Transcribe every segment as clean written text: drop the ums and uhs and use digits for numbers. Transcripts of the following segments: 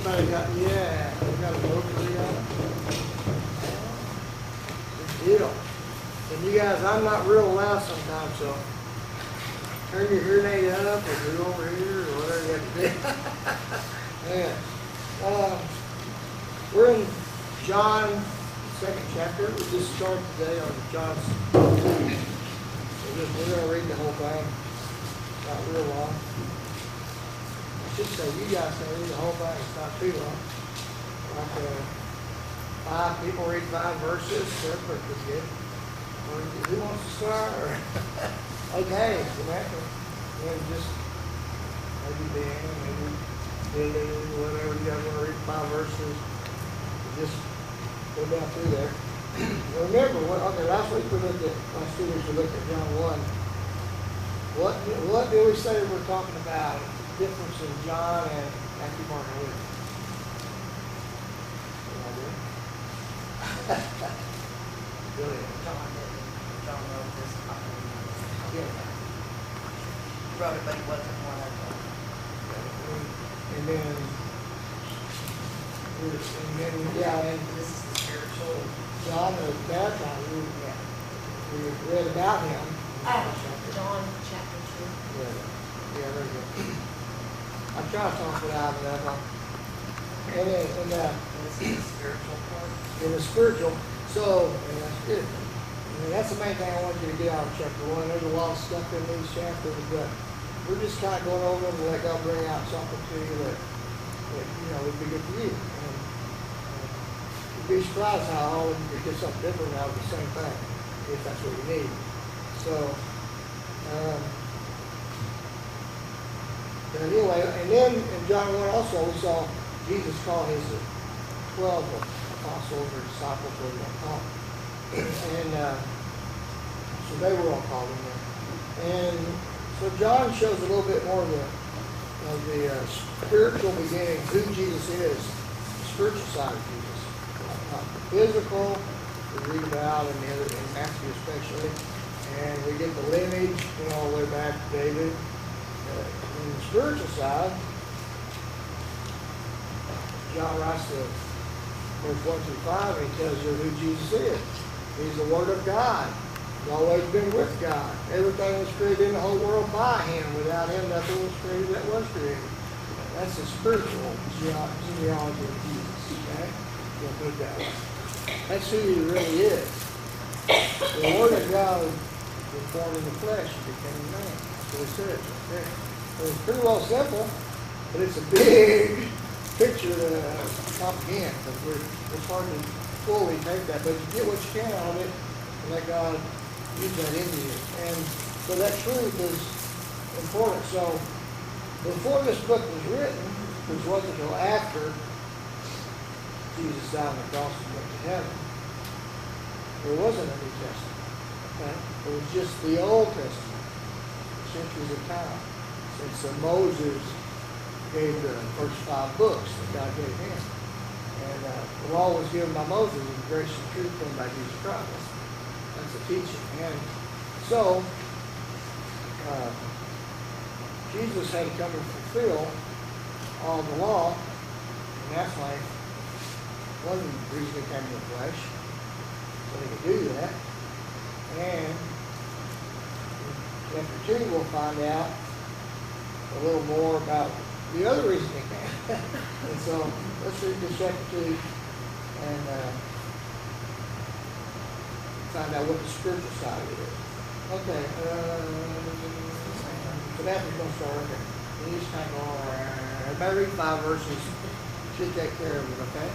Everybody got, yeah, we got a book, we got it. Good deal. And you guys, I'm not real loud sometimes, so turn your hearing aid up or do over here or whatever you have to do. Yeah. We're in John, 2nd chapter. We just started today on John's 2. We're going to read the whole thing. Not real long. I should say you guys can read the whole thing. It's not too long. Like 5 people read 5 verses. They're pretty good. Who wants to start? Okay, Samantha. Then just maybe Dan, maybe Billy, whatever you guys want to read 5 verses. Just go down through there. Remember, last week we looked at, last 2 weeks we looked at John 1. What did we say we're talking about? The difference in John and Matthew, Mark, and Luke. Brilliant. John wrote this. Yeah. He wrote it, but he wasn't one of them. And then, and This is the spiritual. John was baptized. We read about him. John chapter 2. Yeah, very good. I'm trying to talk it out of that. And This is the spiritual part. in the spiritual, so, and that's good. And that's the main thing I want you to get out of chapter 1. There's a lot of stuff in these chapters, but we're just kind of going over them and let God bring out something to you that would be good for you. And you'd be surprised how all of you could get something different out of the same thing, if that's what you need. So, but anyway, and then in John 1 also we saw Jesus call his 12 apostles or disciples, what you want to call them. And so they were all called in there. And so John shows a little bit more of the spiritual beginning, who Jesus is, the spiritual side of Jesus. Not the physical, we read about in Matthew especially. And we get the lineage, all the way back to David. In the spiritual side, John writes the verse 1 through 5, and he tells you who Jesus is. He's the Word of God. He's always been with God. Everything was created in the whole world by him. Without him, nothing was created that was created. That's the spiritual genealogy of Jesus. Okay? You'll put it that way. That's who he really is. The Word of God was born in the flesh and became a man. That's what it says. Okay? So it's pretty well simple, but it's a big picture to comprehend, because it's hard to fully take that, but you get what you can out of it and let God use that into you. And so that truth is important. So before this book was written, which wasn't until after Jesus died on the cross and went to heaven, there wasn't a New Testament. Okay? It was just the Old Testament, centuries of time. Since Moses gave the first 5 books that God gave him. And the law was given by Moses, and grace and truth came by Jesus Christ. That's the teaching. And so, Jesus had to come and fulfill all the law, and that's like one reason he came in the flesh, so he could do that. And in chapter 2, we'll find out a little more about the other reason he came. And so, let's read this chapter 2 and find out what the spiritual side of it is. Okay, so that's going to start. Okay. You just kind of go around. Everybody read 5 verses. Should take care of it, okay?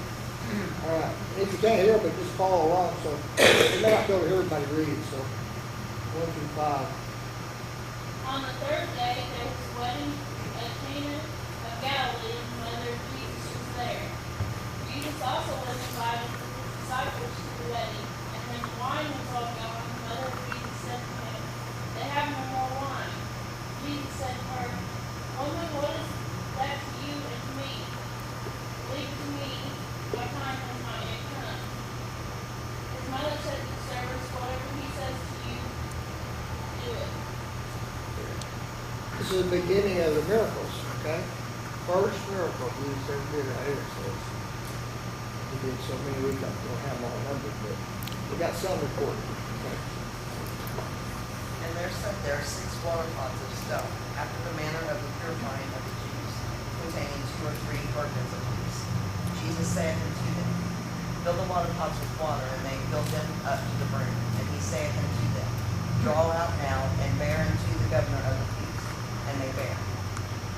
All right. If you can't hear, but just follow along. So, we may not be able to hear everybody read. So, 1 through 5. On the 3rd day, there was a wedding at Cana of Galilee, and the mother of Jesus was there. Jesus also was invited with his disciples to the wedding, and when the wine was all gone, the mother of Jesus said to him, "They have no more wine." Jesus said to her, "Woman, what is that to you and to me? Leave it to me, my time has not yet come." His mother said to the servants, "Whatever he says to you, do it." This is the beginning of the miracles, okay? first miracle Jesus ever did right here. So he did so many, we don't have them all numbered, but we got some recorded. Okay. And there set there 6 water pots of stone, after the manner of the purifying of the Jews, containing 2 or 3 firkins apiece. Jesus saith unto them, Fill the water pots with water, and they filled them up to the brim. And he saith unto them, Draw out now, and bear unto the governor of the feast. And they bare.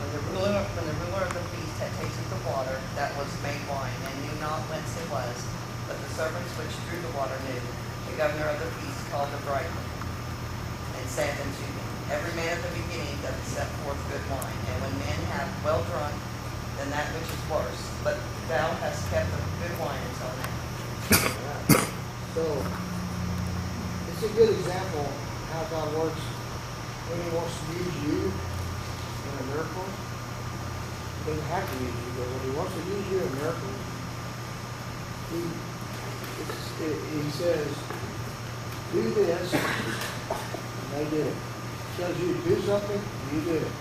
When the ruler of the feast had tasted the water that was made wine, and knew not whence it was, but the servants which drew the water knew, the governor of the feast called the bridegroom, and saith unto them, Every man at the beginning doth set forth good wine, and when men have well drunk, then that which is worse. But thou hast kept the good wine until now. Right. So, it's a good example how God works when he wants to use you in a miracle. He doesn't have to use you, but when he wants to use you in a miracle, he says, do this, and they did it. He tells you to do something, you did it.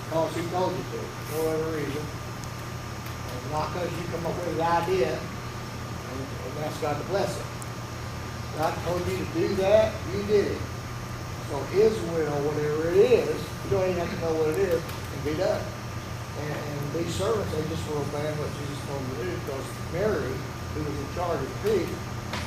Because he told you to, for no other reason. And not because you come up with the idea, and ask God to bless it. God told you to do that, you did it. So his will, whatever it is, you don't even have to know what it is, can be done. And these servants, they just were obeying what Jesus told them to do, because Mary, who was in charge of the feast,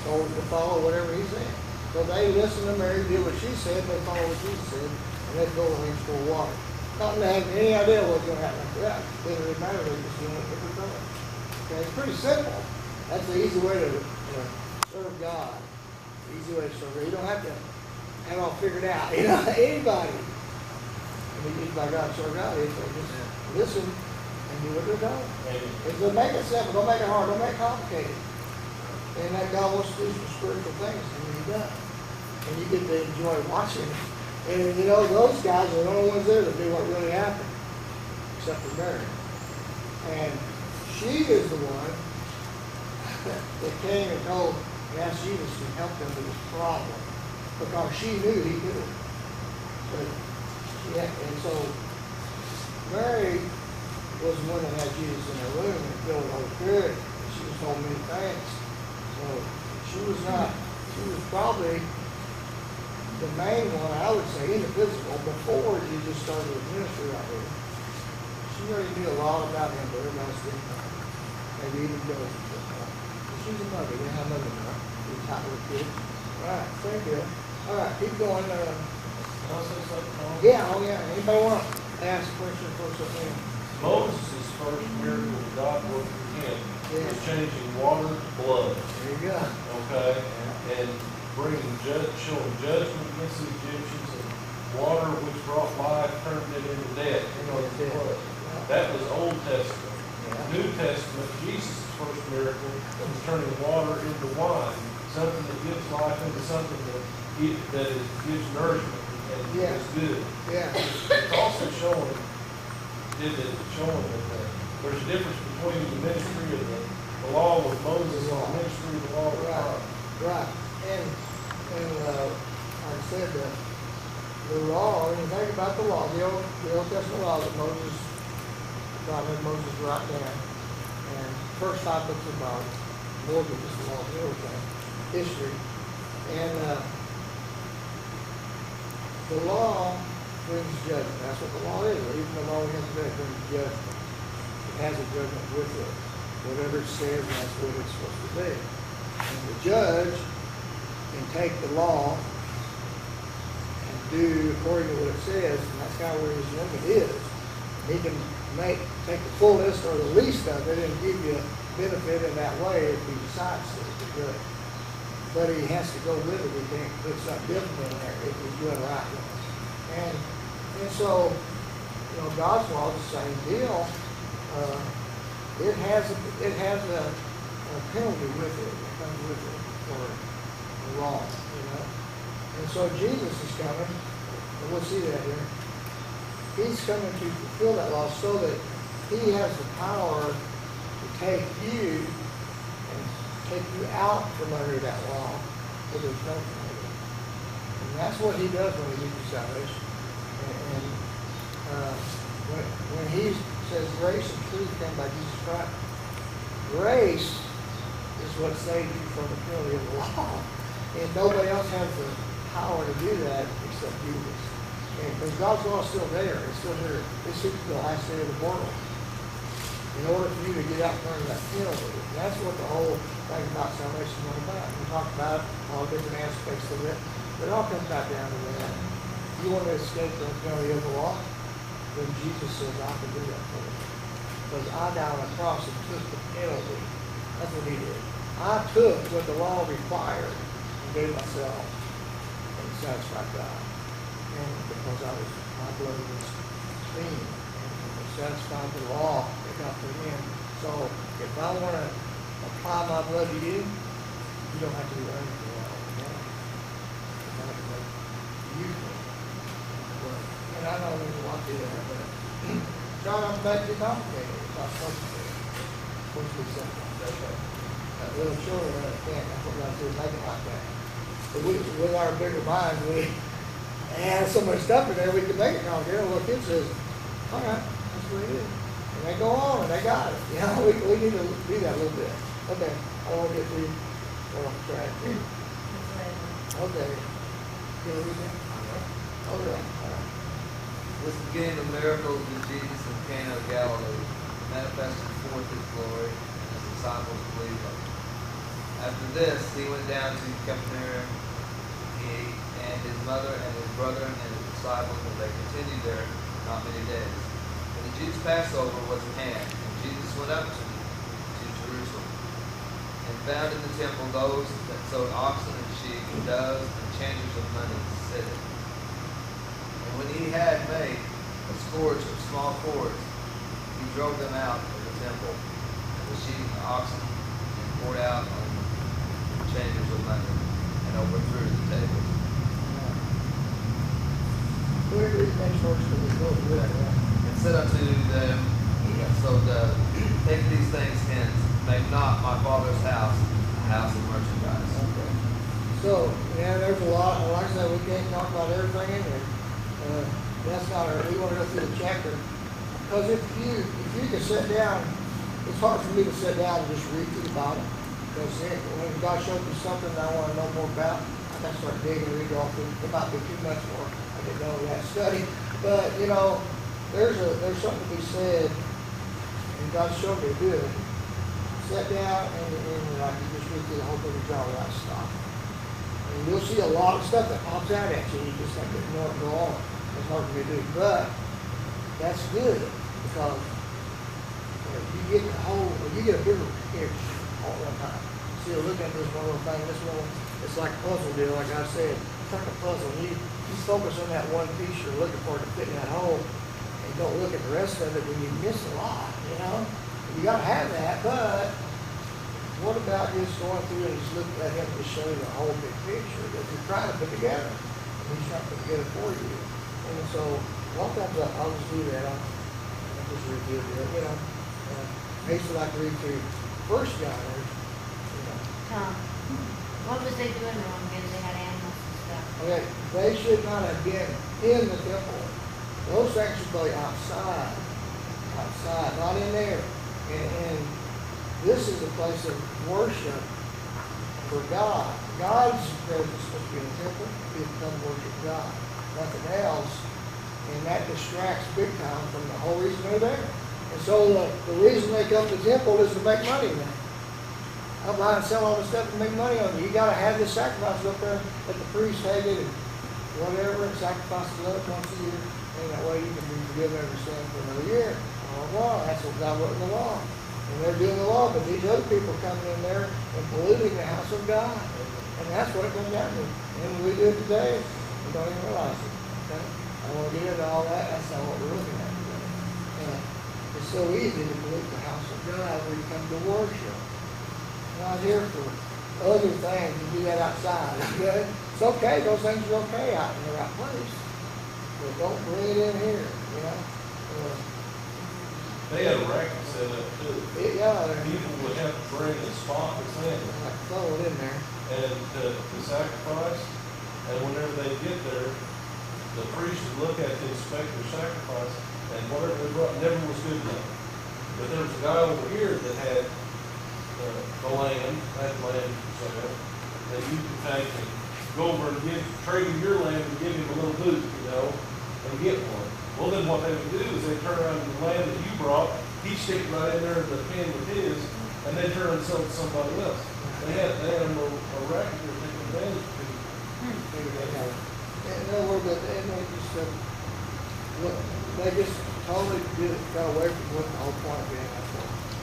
told them to follow whatever he said. So they listened to Mary, did what she said, they followed what Jesus said, and they filled the rings full of water. Not having any idea what was going to happen after that. It didn't really matter, they just doing what they were doing. Okay, it's pretty simple. That's the easy way to serve God. Easy way to serve God. You don't have to have it all figured out. Anybody can be used by God to serve God if they just listen and do what they're doing. Don't make it simple. Don't make it hard. Don't make it complicated. And that God wants to do some spiritual things and he does. And you get to enjoy watching. And those guys are the only ones there that do what really happened. Except for Mary. And she is the one that came and asked Jesus to help them with this problem, because she knew he could have. And so Mary was the one that had Jesus in her room and filled with the Holy Spirit. She was told many things. So she was probably the main one, I would say, in the physical, before Jesus started his ministry out here. She already knew a lot about him, but everybody didn't know. Maybe even Joseph didn't know. She's a mother. They have mother now. She's a with kids. All right, thank you. All right, keep going. Can I say something? Yeah, oh yeah. Anybody want to ask a question for something? Moses' first miracle God worked for him was changing water to blood. There you go. Okay? And showing judgment against the Egyptians, and water which brought life turned it into death. Blood. That was Old Testament. New Testament, Jesus' first miracle was turning water into wine, something that gives life into something that gives nourishment and is good. Yeah. It's also showing that there's a difference between the ministry of the law with Moses and the ministry of the law with God. Right. And like I said, the law, when you think about the law, the Old Testament law that God had Moses write down, and first 5 books of the Bible, more than just the law, everything, history. And the law brings judgment. That's what the law is. Even the law we have today brings judgment. It has a judgment with it. Whatever it says, that's what it's supposed to be. And the judge can take the law and do according to what it says, and that's kind of where his limit is. He can take the fullest or the least of it and give you benefit in that way if he decides to. But he has to go with it. He can't put something different in there if he's doing right. And so, God's law is the same deal. It has a penalty with it. It comes with it for wrong, And so Jesus is coming, and we'll see that here. He's coming to fulfill that law so that he has the power to take you and take you out from under that law where there's no penalty. And that's what he does when he gives you salvation. And when he says grace and truth came by Jesus Christ. Grace is what saved you from the penalty of the law. And nobody else has the power to do that except Jesus. And because God's law is still there, it's still here. It's here to the last day of the world. In order for you to get out from under that penalty. And that's what the whole thing about salvation is all about. We talk about all different aspects of it, but it all comes back down to that. You want to escape from the penalty of the law? Then Jesus says, I can do that for you. Because I died on the cross and took the penalty. That's what he did. I took what the law required and gave myself and satisfied God. And because my blood was clean and satisfied the law that got to him. So if I want to apply my blood to you, you don't have to do anything for law. You have to make you clean. And I know there's a lot to that, but try not to make it complicated. It's not supposed to be. It's supposed to be simple. Little children understand. That's what God says, make it like that. But with our bigger minds, we add so much stuff in there, we can make it complicated. Well, kid says, all right, that's what it is. And they go on and they got it. You know, we need to do that a little bit. Okay, I don't want to get too off track here. Okay. Can we read that? Okay. All right. This beginning of miracles that Jesus in Cana of Galilee manifested forth his glory, and his disciples believed him. After this, he went down to Capernaum, he and his mother and his brethren and his disciples, and they continued there not many days. And the Jews' Passover was at hand, and Jesus went up to Jerusalem, and found in the temple those that sold oxen and sheep, and doves, and changers of money sitting. And when he had made a scourge of small cords, he drove them out of the temple, and the sheep and the oxen, and poured out on the changers of money, and overthrew the tables. Who read the next verse for the book? And said unto them, take these things hence, make not my Father's house a house of merchandise. Okay. So, yeah, there's a lot, like I said, we can't talk about everything in there. That's not our, we want to go through the chapter. Because if you can sit down, it's hard for me to sit down and just read through the Bible. Because when God shows me something that I want to know more about, I got to start digging and read off. It might be too much more. I didn't know that study. But, you know, there's something to be said, and God showed me to do it. Sit down and like you just read through the whole book of John without stop. And you'll see a lot of stuff that pops out at you, and you just have to ignore it and go on. It's hard for me to do. But that's good because you get the whole, you get a bigger picture all the time. See, you're looking at this one little thing, this little, it's like a puzzle deal, like I said. It's like a puzzle. You focus on that one piece you're looking for to fit in that hole, and don't look at the rest of it, then you miss a lot, you know? You gotta have that, but what about just going through and just looking at him to show you the whole big picture that you're trying to put together? And he's trying to put together for you. And so, a lot of times I'll just do that. I'll just review it, you know. I used to like to read through First John, you know. Tom, what was they doing wrong because they had animals and stuff? Okay, they should not have been in the temple. Those things should be outside, not in there. And this is a place of worship for God. God's presence is supposed to be in the temple. People come worship God, nothing else. And that distracts big time from the whole reason they're there. And so the reason they come to the temple is to make money now. I'll buy and sell all this stuff and make money on it. You got to have this sacrifice up there that the priest had it and whatever, and sacrifice the blood once a year. And that way you can be forgiven every sin for another year. Well, that's what God wrote in the law. And they're doing the law, but these other people coming in there and polluting the house of God. And that's what it comes down to. And we do it today, we don't even realize it. Okay? I don't want to get into all that. That's not what we're looking at today. And it's so easy to pollute the house of God where you come to worship. We're not here for other things. You do that outside. Okay? It's okay. Those things are okay out in the right place. But don't bring it in here, you know. They had a racket set up too. Yeah, People would have to bring a spotless animal like throw it in there. and to sacrifice. And whenever they get there, the priest would look at the inspector sacrifice, and whatever they brought never was good enough. But there was a guy over here that had the land for sale, that you could take and go over and trade him your land and give him a little boot, and get one. Well, then what they would do is they turn around the land that you brought, he'd stick it right in there in the pen with his, and they turn and sell it to somebody else. They had them a racket that were taking advantage of people. Maybe they have. And no, but they just, look, they just totally got away from what the whole point being. That's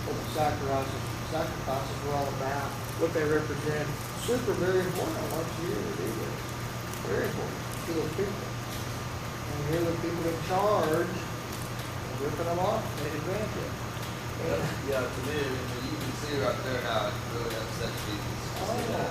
what the sacrifices were all about, what they represent. Super, very important. I want you to do this. Very important to those people. And here are the people in charge, ripping them off, take advantage of it. Yeah, to me, you can see right there how it really upset Jesus. Oh, See that?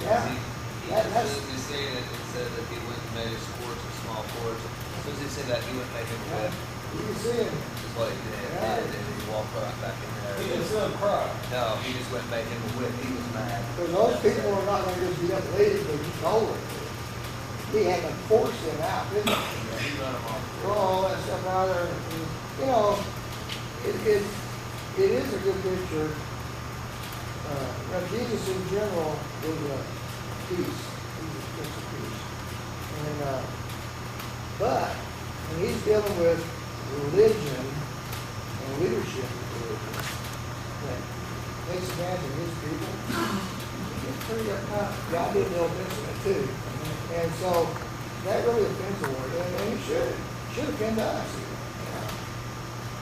yeah. He That's- specifically saying it, it said that he went and made his courts a small courts. As soon as he said that, he went and made him a whip. You can see it. Is what he did. Yeah. And he walked right back in there. He didn't sell cry. No, he just went and made him a whip. He was mad. Because those people are not going to just be up leading, but you told them. He had to force them out, didn't he? Yeah, he run him off. Throw all that stuff out there. It is a good picture. Now Jesus in general is a peace. He's a Prince of Peace. And, but when he's dealing with religion and leadership of religion, that takes advantage of his people, he gets pretty uptight. God did the Old Testament too. And so that really offends the Lord. And it should offend us.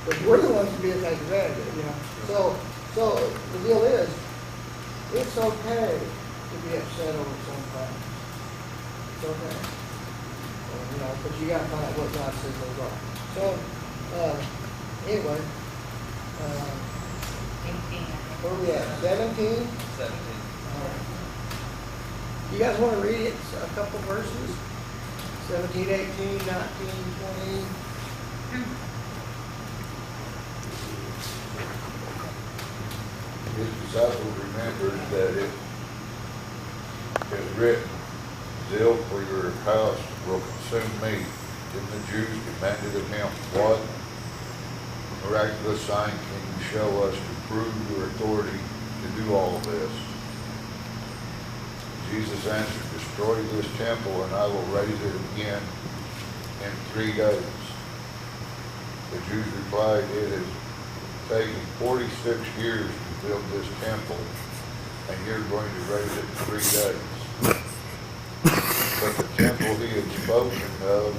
But we're the ones to be taken advantage of, So the deal is, it's okay to be upset over some things. It's okay. But you gotta find out what God says those are. So, anyway, 18. where we at? 17? 17. You guys want to read it? A couple verses? 17, 18, 19, 20. His disciples remembered that it is written, "Zeal for your house will consume me." Then the Jews demanded of him, "What miraculous sign can you show us to prove your authority to do all this?" Jesus answered, "Destroy this temple and I will raise it again in 3 days." The Jews replied, "It has taken 46 years to build this temple, and you're going to raise it in 3 days." But the temple he had spoken of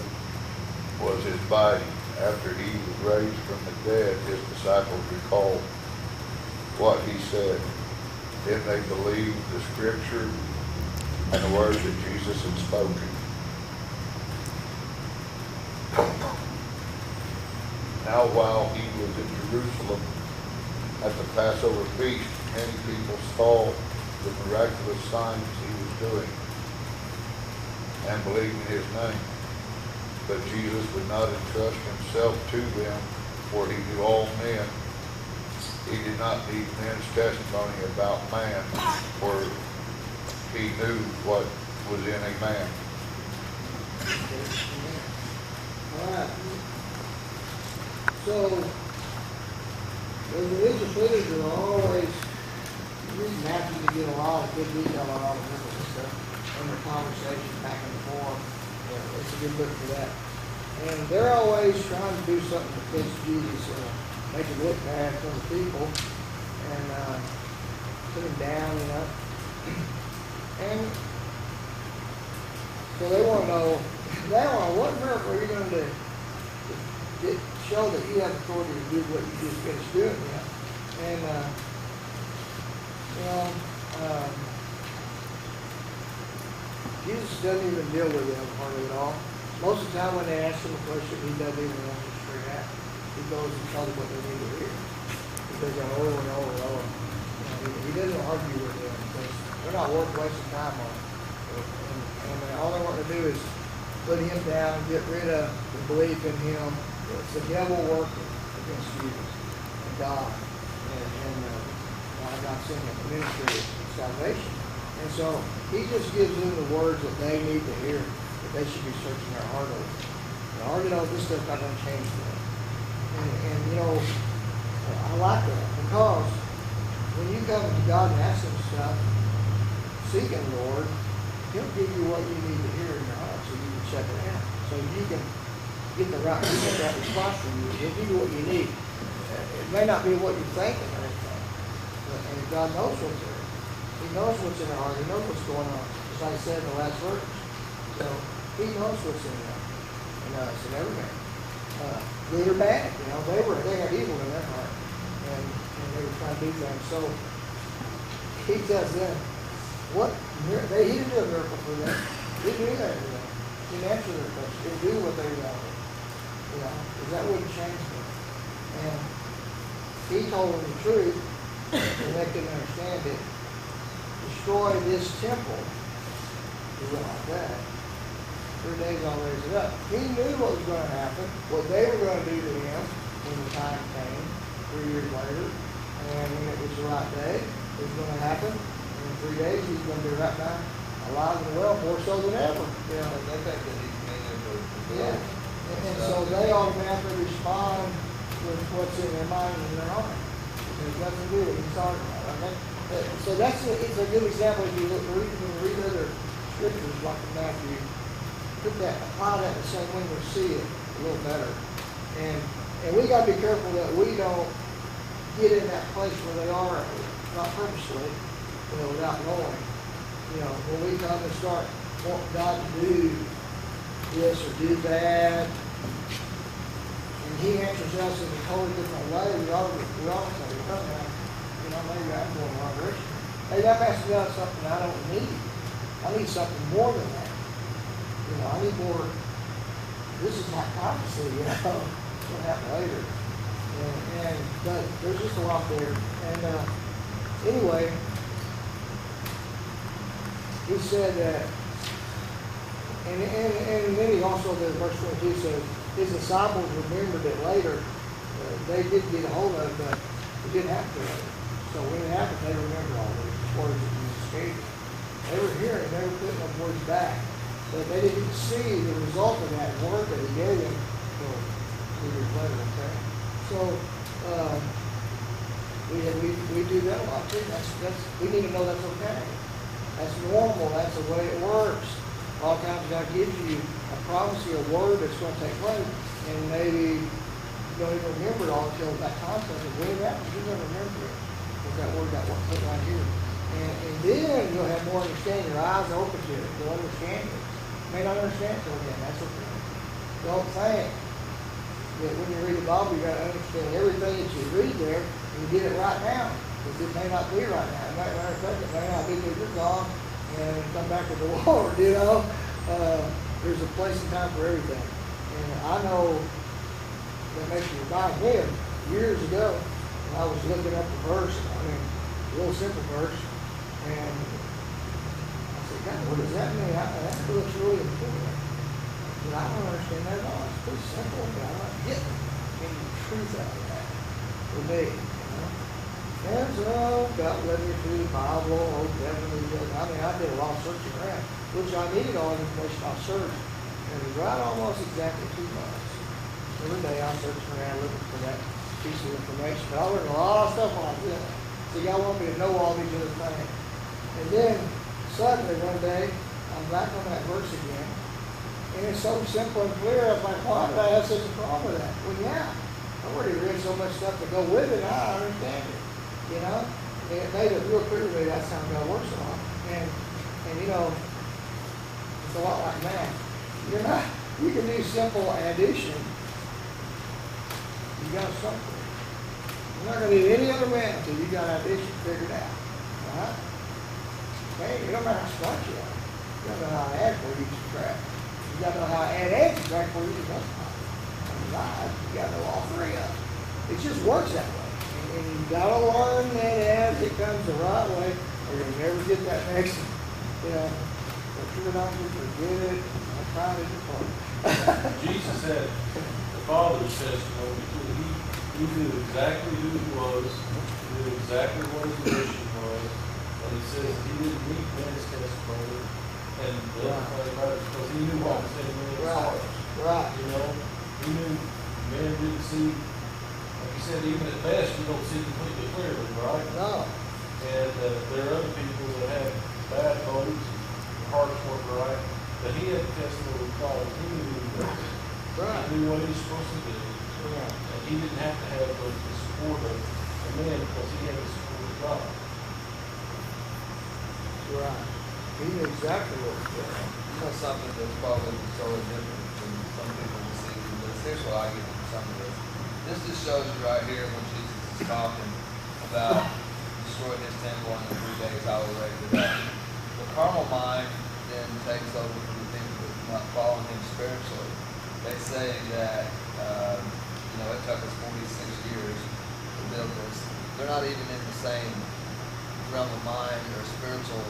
was his body. After he was raised from the dead, his disciples recalled what he said. Then they believed the scripture and the words that Jesus had spoken. Now while he was in Jerusalem at the Passover feast, many people saw the miraculous signs he was doing and believed in his name. But Jesus would not entrust himself to them, for he knew all men. He did not need men's testimony about man, for he knew what was in a man. All right. So, the religious leaders are always, you read Matthew to get a lot of good detail on all the miracles and stuff, and their conversations back and forth. Yeah, it's a good book for that. And they're always trying to do something against Jesus, make him look bad for the people, and put him down, And so they want to know, what miracle are you going to do? Show that you have authority to do what you just finished doing, And, Jesus doesn't even deal with them hardly at all. Most of the time when they ask him a question, he doesn't even answer straight out. He goes and tells them what they need to hear. He does that over and over and over. He doesn't argue with them because they're not worth wasting time on. And all they want to do is put him down, get rid of the belief in him. It's the devil working against Jesus and God. And God sent him a ministry of salvation. And so he just gives them the words that they need to hear, that they should be searching their heart over. And already know this stuff's not going to change for them. And you know, I like that because when you come to God and ask Him stuff, seeking the Lord, He'll give you what you need to hear in your heart so you can check it out. So you can get the right response from you. He'll give you what you need. It may not be what you're thinking or anything, and God knows what's there. He knows what's in our heart. He knows what's going on. Just like I said in the last verse. So He knows what's in us and every man. Good or bad, you know, they had evil in their heart, and they were trying to do things. So He tells them, he didn't do a miracle for them. He didn't do that for them. He didn't answer their question. He didn't do what they wanted. You know, because that wouldn't change them. And He told them the truth, and they couldn't understand it. Destroy this temple. He went like that. 3 days I'll raise it up. He knew what was going to happen, what they were going to do to him when the time came, 3 years later. And when it was the right day, it was going to happen. In 3 days, He's going to be right back alive and well, more so than ever. You know, And they think that He's meaning to yeah. And so they automatically respond with what's in their mind and their heart. There's nothing to do with He's talking about. Okay? So it's a good example if you read other scriptures like in Matthew. Apply that the same way we see it a little better. And we got to be careful that we don't get in that place where they are, not purposely, you know, without knowing. You know, when we come and start wanting God to do this or do that, and He answers us in a totally different way, we ought to say, well, now, you know, maybe I'm going the wrong direction. Maybe I'm asking God something I don't need. I need something more than that. You know, I need more. This is my prophecy, you know. It's going to happen later. But there's just a lot there. And anyway, He said that, and then He also, the verse 22 says, His disciples remembered it later. They did get a hold of it, but it didn't happen later. So when it happened, they remembered all these words that Jesus gave them. They were hearing, they were putting those words back. But they didn't see the result of that word that He gave them until 2 years later, okay? So, we do that a lot too. We need to know that's okay. That's normal. That's the way it works. A lot of times God gives you a prophecy, a word that's going to take place, and maybe you don't even remember it all until that time comes. And when that happens, you're going to remember it. Because that word got put right here. And then you'll have more understanding. Your eyes are open to it. You'll understand it. You may not understand it till then. That's okay. Don't think that when you read the Bible, you got to understand everything that you read there, and you get it right now. Because it may not be right now. It may not be till you're gone and come back to the Lord, you know. There's a place and time for everything. And I know that makes me remind me of years ago when I was looking up the verse, a real simple verse, and I said, God, what does that mean? That looks really important. And I don't understand that at all. It's pretty simple, but I'm not getting any truth out of that for me, you know. And so God led me through the Bible, Old Testament. I did a lot of searching around, which I needed all the information I searched. And it was right almost exactly 2 months. Every day I'm searching around looking for that piece of information. But I learned a lot of stuff like this. So God wanted me to know all these other things. And then suddenly one day, I'm back on that verse again. And it's so simple and clear. I was like, why did I have such a problem with that? Well, yeah. I already read so much stuff to go with it. I understand it. You know? And it made it real clear to me that's how God works a lot. And you know, it's a lot like math. You can do simple addition. You got something. You're not going to do any other math until you got addition figured out. Right? Okay? It don't matter how smart you are. You don't know how to add before you subtract. You got to know how to add and subtract before you multiply. And you got to know all 3 of them. It just works that way. And you got to learn that as it comes the right way, or you'll never get that next one. You know, but you're not going to forget it. I'm trying to depart. Jesus said, the Father's testimony, he knew exactly who He was, he knew exactly what His mission was, and He says He didn't need man's testimony, and the other thing about it, because He knew what was in man's heart. Right. You know, He knew man didn't see like you said, even at best, you don't see completely clearly, right? No, And there are other people that have bad motives, and hearts weren't right, but he had the testimony of God, and he knew who he was. right, He knew what he was supposed to do, right, and he didn't have to have the support of a man because he had the support of God. right. He knew exactly what was going on. You know something that's probably totally different than some people receive this. Here's what I get from some of this. This just shows you right here when Jesus is talking about destroying his temple and in 3 days I will raise it up. The carnal mind then takes over from the people that are not following him spiritually. They say that it took us 46 years to build this. They're not even in the same realm of mind or spiritual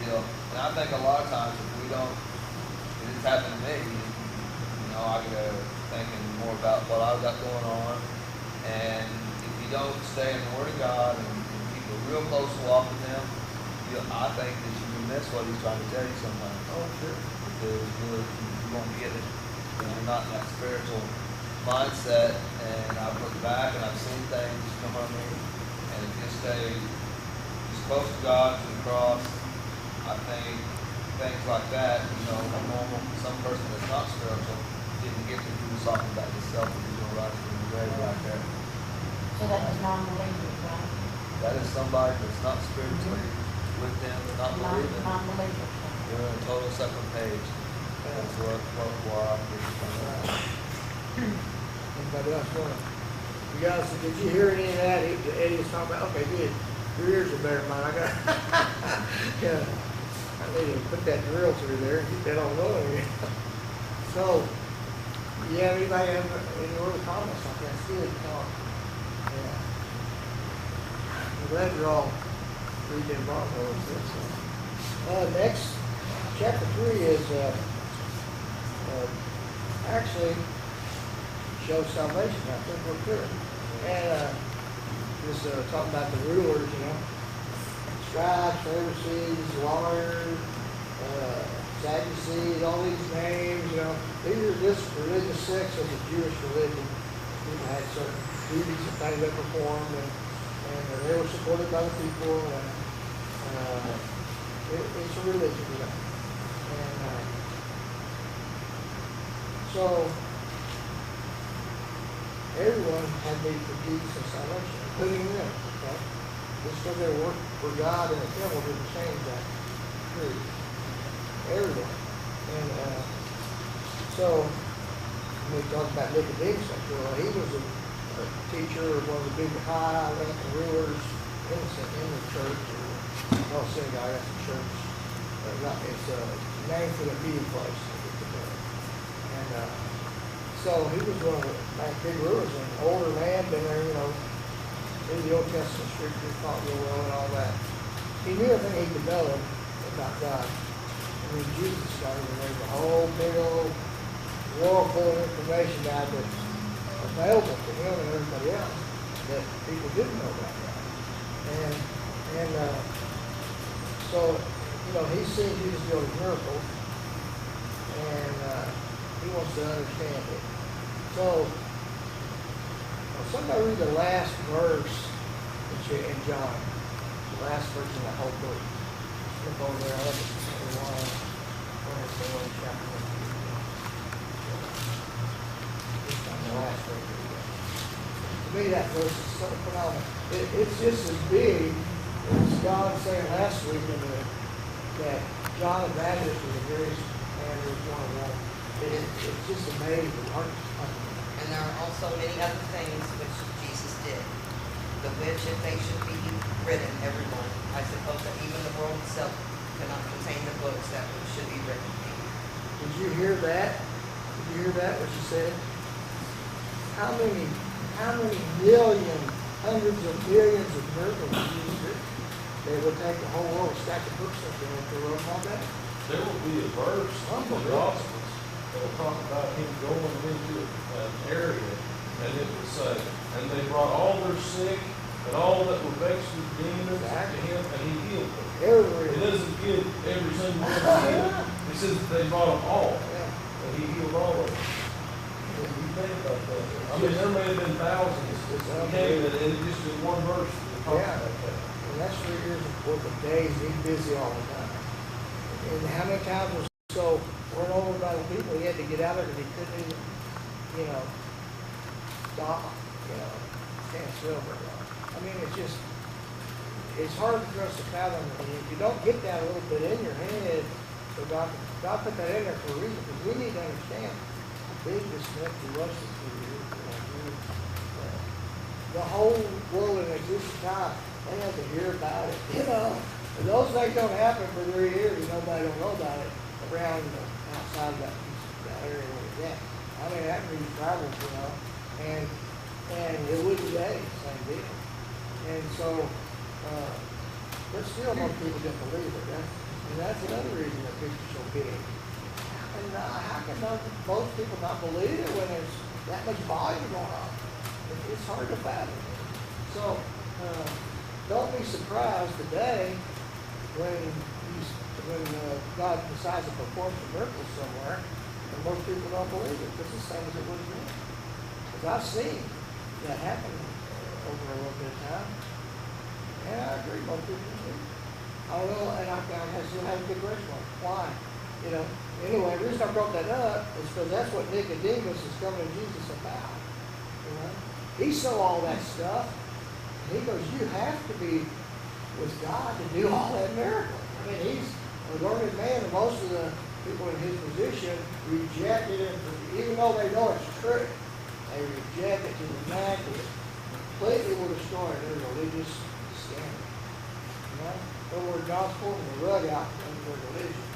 deal. And I think a lot of times if we don't, it's happened to me, I get to thinking more about what I've got going on. And if you don't stay in the Word of God and keep a real close walk with Him, I think that you can miss what He's trying to tell you sometimes. Oh, sure. Because you won't get it. You're not in that spiritual mindset. And I've looked back and I've seen things come on me. And if you stay just close to God, to the cross, I think things like that, a normal, some person that's not spiritual didn't get to do something about himself and he's going right from the grave right there. So that was non-believers, right? That is somebody that's not spiritually with them, not believing. Non-believers. They're on a total separate page. That's what I'm getting from that. Anybody else want to? You guys, did you hear any of that? Eddie was talking about, okay, good. Your ears are better than mine. I got, yeah. I need to put that drill through there and get that all going. So, anybody have any other comments on that? It's good talk. Yeah. I'm glad you're all reading Broncos. Next, chapter 3 is actually shows salvation. I think we're clear. And just talking about the rulers, scribes, Pharisees, lawyers, Sadducees, all these names, these are just religious sects of the Jewish religion. People had certain duties and things they performed, and they were supported by the people, and it's a religion, And so everyone had need for Jesus and salvation, including them. Okay? Just because they work for God in the temple didn't change that truth. Everyone. And so when we talk about Nicodemus, he was a teacher of one of the big high-ranking rulers in the church, or synagogue, that's a church. It's a name for the meeting place. And so he was one of the big rulers, an older man, been there, in the Old Testament scriptures, taught real well and all that. He knew everything he could know about God. And when Jesus started, there's a whole big old world full of information now that's available to him and everybody else that people didn't know about God. And so, he's seen Jesus do miracles, and he wants to understand it. So, somebody read the last verse in John, the last verse in the whole book. Flip over there, I think it's 1 chapter 1. The last verse. To me, that verse is so phenomenal. It's just as big as God saying last week that John the Baptist was the greatest man who was one of them. It's just amazing. And there are also many other things which Jesus did, the which, if they should be written, everyone, I suppose that even the world itself cannot contain the books that should be written. Did you hear that? Did you hear that, what she said? How many millions, hundreds of millions of miracles did Jesus do? They would take the whole world, stack of books up there and throw them all back. There will be a verse in the Gospels that will talk about him going into an area, and it will say, and they brought all their sick and all that were vexed with demons to him, and he healed them. It doesn't give every single one healed. It says they brought them all, and he healed all of them. think about that? I mean, there may have been thousands that came, and it just in one verse that talks Yeah. about that. And that's 3 years worth of days, he's busy all the time. And how many times was so run over by the people, he had to get out of it, he couldn't even, stop, stand still for long. I mean, it's hard for us to fathom, and if you don't get that a little bit in your head, so God put that in there for a reason, because we need to understand how big this mystery was to you. The whole world in existence time, they had to hear about it, And those things don't happen for 3 years, and nobody don't know about it around outside of that area where it's at. I mean, that means travel, and it was a day, same deal. And so, but still most people didn't believe it. And that's another reason that picture's so big. How can most people not believe it when there's that much volume going on? It's hard to fathom. So, don't be surprised today when God decides to perform some miracles somewhere, and most people don't believe it. It's the same as it was then. Because I've seen that happen over a little bit of time. And I agree, most people do. I don't know, and I still have a good response. Why? Anyway, the reason I brought that up is because that's what Nicodemus is coming to Jesus about. He saw all that stuff, and he goes, you have to be with God to do all that miracle. I mean, he's a learned man, and most of the people in his position rejected it, even though they know it's true. They reject it to the max. It completely will destroy their religious standard. The word gospel and the rug out from their religion.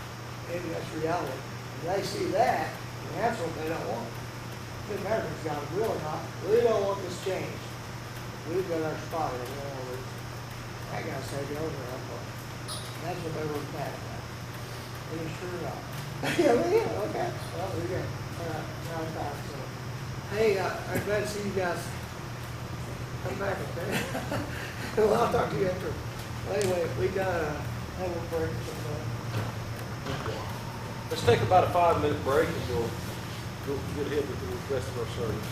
Maybe that's reality. And they see that, and that's what they don't want. It doesn't matter if it's God will or not. We don't want this changed. We've got our spot in there. That guy said the over our place. That's what they were mad about. And he's sure not. Yeah, okay. Well, we go. All right, now it's time. So, hey, I'm glad to see you guys come back, okay? Well, I'll talk to you after. Well, anyway, we got a little break or something. Let's take about a 5-minute break, and we'll get ahead with the rest of our service.